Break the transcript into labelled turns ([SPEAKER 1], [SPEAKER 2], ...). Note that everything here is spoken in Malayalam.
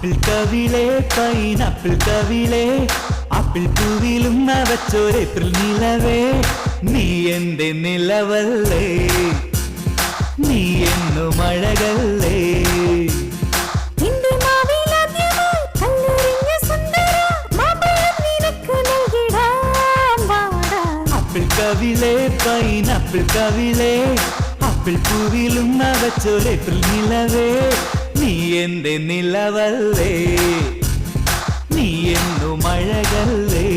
[SPEAKER 1] ആപ്പിൾ കവിളെ പൈനാപ്പിൾ കവിളെ ആപ്പിൾ പൂവിലും നവച്ചൊരു ഏപ്രിൽ നിലവേ നീ എന്റെ നിലവല്ലേ നീ എന്നു മഴകല്ലേ ആപ്പിൾ കവിളെ പൈനാപ്പിൾ കവിളെ ആപ്പിൾ പൂവിലും നവച്ചൊരു ഏപ്രിൽ നിലവേ നീ എന്റെ നിലവല്ലേ നീ എന്നു മഴകല്ലേ